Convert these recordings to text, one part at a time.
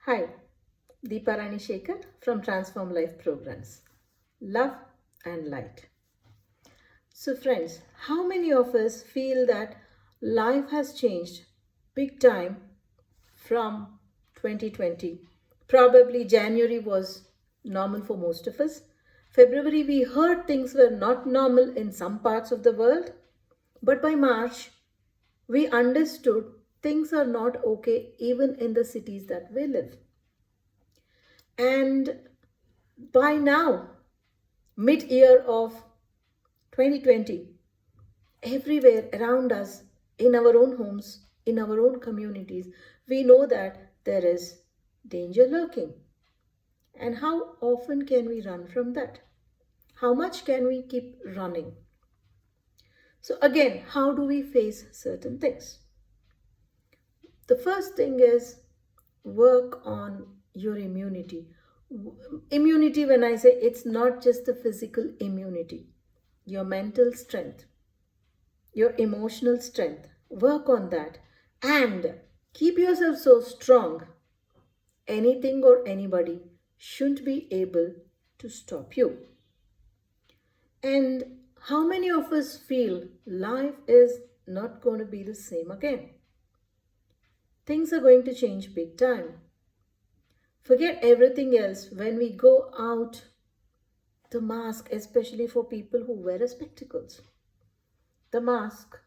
Hi, Deepa Rani Shekar from Transform Life Programs. Love and light. So, friends, how many of us feel that life has changed big time from 2020? Probably January was normal for most of us. February, we heard things were not normal in some parts of the world. But by March, we understood things are not okay even in the cities that we live. And by now, mid year of 2020, everywhere around us, in our own homes, in our own communities, we know that there is danger lurking. And how often can we run from that? How much can we keep running? So, again, how do we face certain things? The first thing is work on your immunity. Immunity, when I say, it's not just the physical immunity, your mental strength, your emotional strength. Work on that and keep yourself so strong. Anything or anybody shouldn't be able to stop you. And how many of us feel life is not going to be the same again? Things are going to change big time. Forget everything else. When we go out, the mask, especially for people who wear spectacles, the mask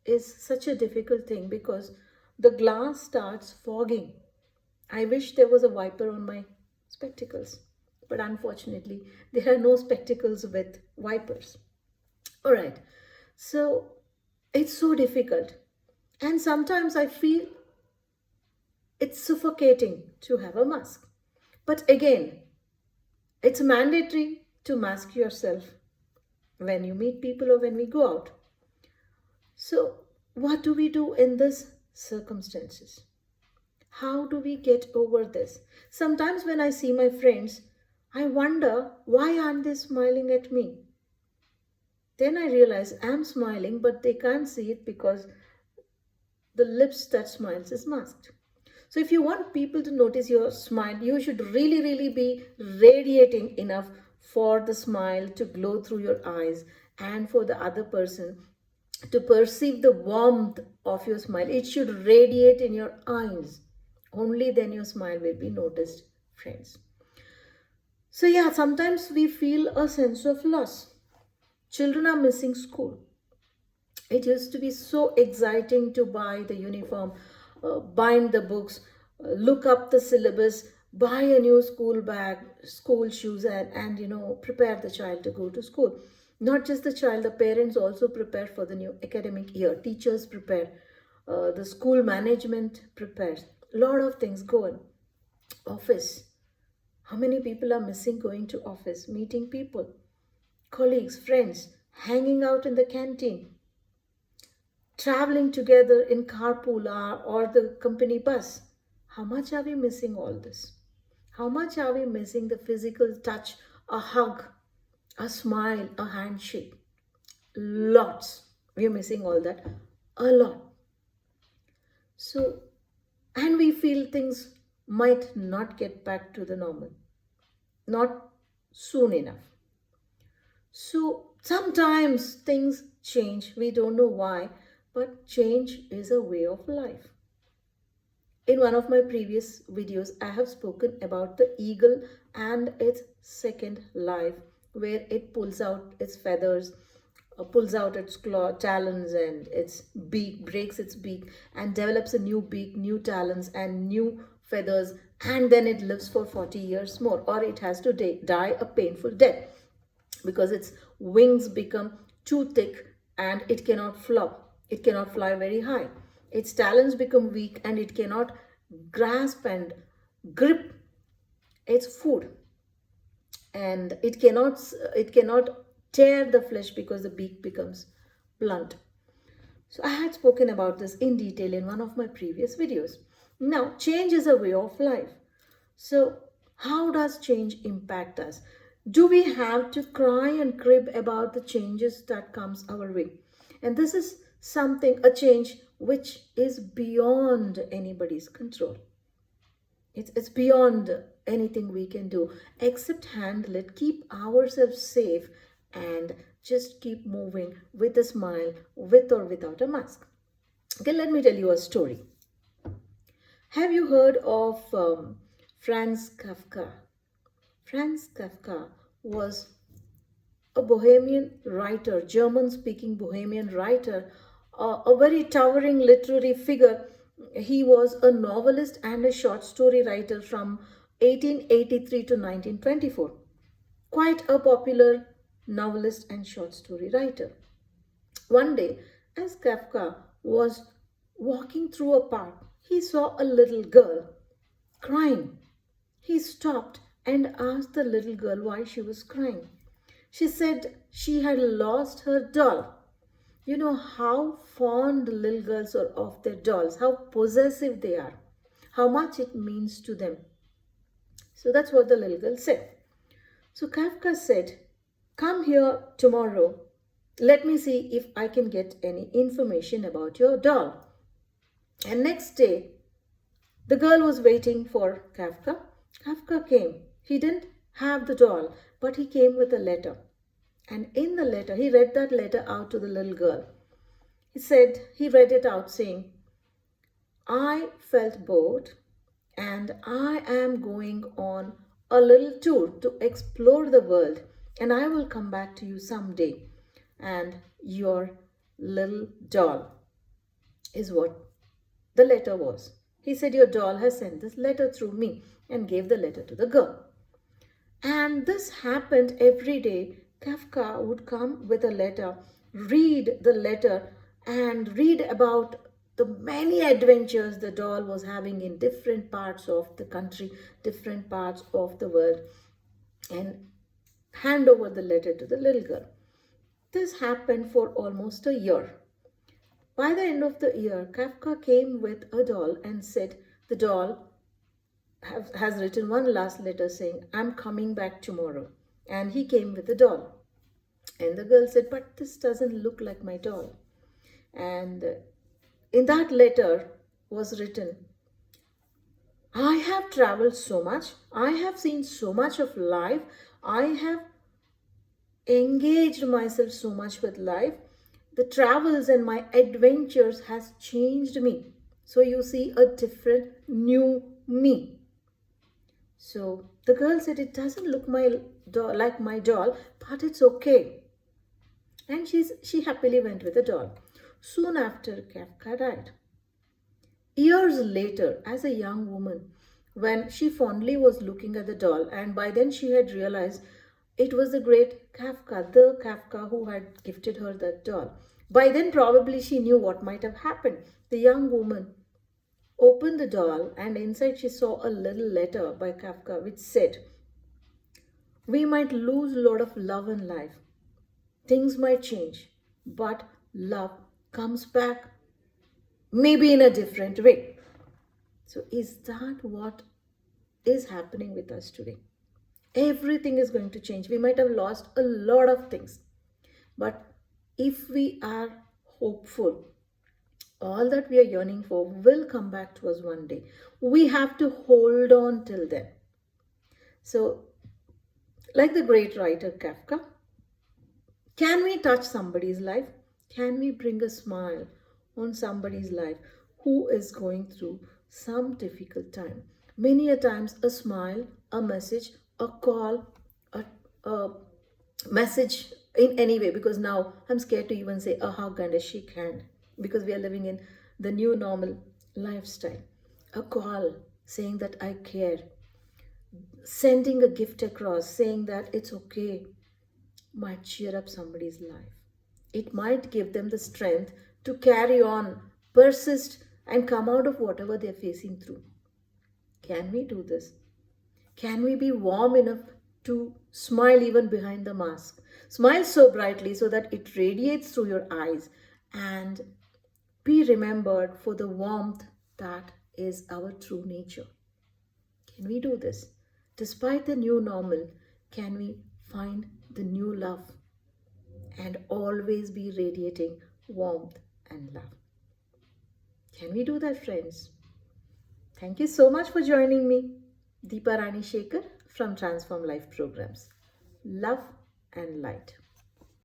is such a difficult thing because the glass starts fogging. I wish there was a wiper on my spectacles, but unfortunately, there are no spectacles with wipers. All right, so it's so difficult, and sometimes I feel it's suffocating to have a mask. But again, it's mandatory to mask yourself when you meet people or when we go out. So, what do we do in this circumstances? How do we get over this? Sometimes when I see my friends, I wonder why aren't they smiling at me? Then I realize I'm smiling, but they can't see it because the lips that smiles is masked. So if you want people to notice your smile, you should really be radiating enough for the smile to glow through your eyes and for the other person to perceive the warmth of your smile. It should radiate in your eyes. Only then your smile will be noticed, friends. So, yeah, sometimes we feel a sense of loss. Children are missing school. It used to be so exciting to buy the uniform, bind the books, look up the syllabus, buy a new school bag, school shoes, and prepare the child to go to school. Not just the child, the parents also prepare for the new academic year. Teachers prepare, the school management prepares. A lot of things go on. Office. How many people are missing going to office, meeting people, colleagues, friends, hanging out in the canteen, traveling together in carpool or the company bus? How much are we missing all this? How much are we missing the physical touch, a hug, a smile, a handshake? Lots. We are missing all that. A lot. So, and we feel things might not get back to the normal, not soon enough. So sometimes things change. We don't know why, but change is a way of life. In one of my previous videos, I have spoken about the eagle and its second life, where it pulls out its feathers, pulls out its claw, talons, and its beak, breaks its beak, and develops a new beak, new talons, and new feathers, and then it lives for 40 years more, or it has to die a painful death because its wings become too thick and it cannot flop. It cannot fly very high. Its talons become weak and it cannot grasp and grip its food. And it cannot tear the flesh because the beak becomes blunt. So I had spoken about this in detail in one of my previous videos. Now, change is a way of life. So, how does change impact us? Do we have to cry and crib about the changes that comes our way? And this is something, a change which is beyond anybody's control. It's beyond anything we can do except handle it, keep ourselves safe, and just keep moving with a smile, with or without a mask. Okay, let me tell you a story. Have you heard of Franz Kafka? Franz Kafka was a Bohemian writer, German speaking Bohemian writer, a very towering literary figure. He was a novelist and a short story writer from 1883 to 1924. Quite a popular novelist and short story writer. One day, as Kafka was walking through a park, he saw a little girl crying. He stopped and asked the little girl why she was crying. She said she had lost her doll. You know how fond little girls are of their dolls, how possessive they are, how much it means to them. So that's what the little girl said. So Kafka said, "Come here tomorrow. Let me see if I can get any information about your doll." And next day, the girl was waiting for Kafka. Kafka came. He didn't have the doll, but he came with a letter. And in the letter, he read that letter out to the little girl. He read it out saying, "I felt bored and I am going on a little tour to explore the world, and I will come back to you someday. And your little doll," is what the letter was. He said, "Your doll has sent this letter through me," and gave the letter to the girl. And this happened every day. Kafka would come with a letter, read the letter, and read about the many adventures the doll was having in different parts of the country, different parts of the world, and hand over the letter to the little girl. This happened for almost a year. By the end of the year, Kafka came with a doll and said the doll has written one last letter saying, "I'm coming back tomorrow." And he came with the doll. And the girl said, "But this doesn't look like my doll." And in that letter was written, "I have traveled so much. I have seen so much of life. I have engaged myself so much with life. The travels and my adventures has changed me. So you see a different new me." So the girl said, "It doesn't look like my doll, but it's okay." And she happily went with the doll. Soon after, Kafka died. Years later, as a young woman, when she fondly was looking at the doll, and by then she had realized it was the great Kafka, the Kafka who had gifted her that doll. By then, probably she knew what might have happened. The young woman opened the doll, and inside she saw a little letter by Kafka which said, "We might lose a lot of love in life. Things might change, but love comes back, maybe in a different way." So, is that what is happening with us today? Everything is going to change. We might have lost a lot of things, but if we are hopeful, all that we are yearning for will come back to us one day. We have to hold on till then. So, like the great writer Kafka, can we touch somebody's life? Can we bring a smile on somebody's life who is going through some difficult time? Many a times, a smile, a message, a call, a message in any way, because now I'm scared to even say a hug and a shake hand because we are living in the new normal lifestyle. A call saying that I care, sending a gift across saying that it's okay, might cheer up somebody's life. It might give them the strength to carry on, persist, and come out of whatever they're facing through. Can we do this? Can we be warm enough to smile even behind the mask? Smile so brightly so that it radiates through your eyes, and be remembered for the warmth that is our true nature. Can we do this? Despite the new normal, can we find the new love and always be radiating warmth and love? Can we do that, friends? Thank you so much for joining me. Deepa Rani Shekar from Transform Life Programs. Love and light.